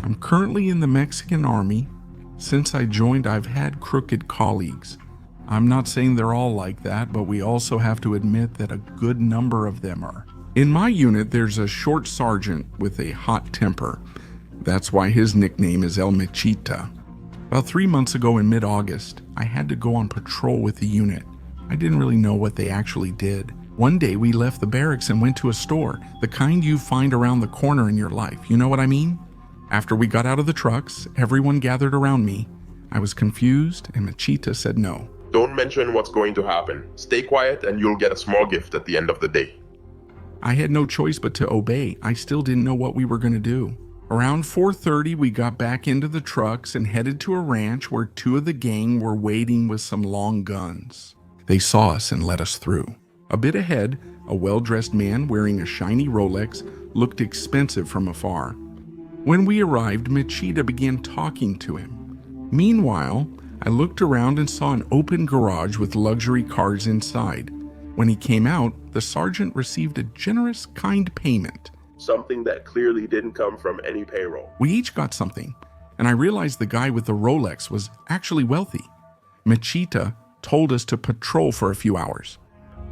I'm currently in the Mexican army. Since I joined, I've had crooked colleagues. I'm not saying they're all like that, but we also have to admit that a good number of them are. In my unit, there's a short sergeant with a hot temper. That's why his nickname is El Mechita. About 3 months ago in mid-August, I had to go on patrol with the unit. I didn't really know what they actually did. One day we left the barracks and went to a store, the kind you find around the corner in your life. You know what I mean? After we got out of the trucks, everyone gathered around me. I was confused, and Mechita said no. Don't mention what's going to happen. Stay quiet and you'll get a small gift at the end of the day. I had no choice but to obey. I still didn't know what we were going to do. Around 4:30, we got back into the trucks and headed to a ranch where 2 of the gang were waiting with some long guns. They saw us and let us through. A bit ahead, a well-dressed man wearing a shiny Rolex looked expensive from afar. When we arrived, Mechita began talking to him. Meanwhile, I looked around and saw an open garage with luxury cars inside. When he came out, the sergeant received a generous, kind payment. Something that clearly didn't come from any payroll. We each got something, and I realized the guy with the Rolex was actually wealthy. Mechita told us to patrol for a few hours.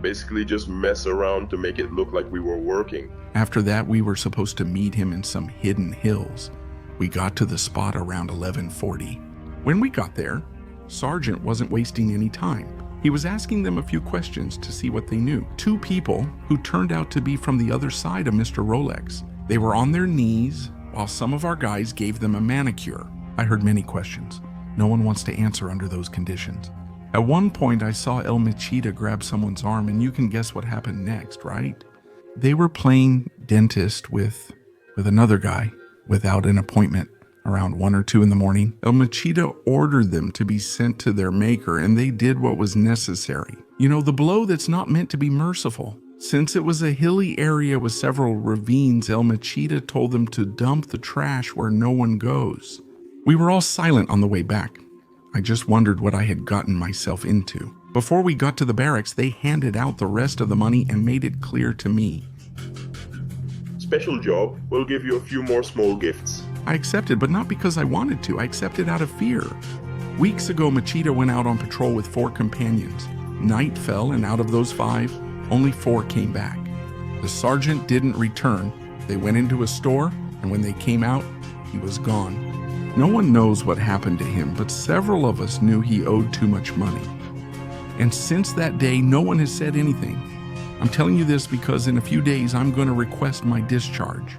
Basically just mess around to make it look like we were working. After that, we were supposed to meet him in some hidden hills. We got to the spot around 11:40. When we got there, Sergeant wasn't wasting any time. He was asking them a few questions to see what they knew. 2 people who turned out to be from the other side of Mr. Rolex. They were on their knees while some of our guys gave them a manicure. I heard many questions. No one wants to answer under those conditions. At one point, I saw El Mechita grab someone's arm, and you can guess what happened next, right? They were playing dentist with another guy without an appointment. Around 1 or 2 in the morning, El Mechita ordered them to be sent to their maker, and they did what was necessary. You know, the blow that's not meant to be merciful. Since it was a hilly area with several ravines, El Mechita told them to dump the trash where no one goes. We were all silent on the way back. I just wondered what I had gotten myself into. Before we got to the barracks, they handed out the rest of the money and made it clear to me. Special job, we'll give you a few more small gifts. I accepted, but not because I wanted to. I accepted out of fear. Weeks ago, Mechita went out on patrol with 4 companions. Night fell, and out of those 5, only 4 came back. The sergeant didn't return. They went into a store, and when they came out, he was gone. No one knows what happened to him, but several of us knew he owed too much money. And since that day, no one has said anything. I'm telling you this because in a few days, I'm going to request my discharge.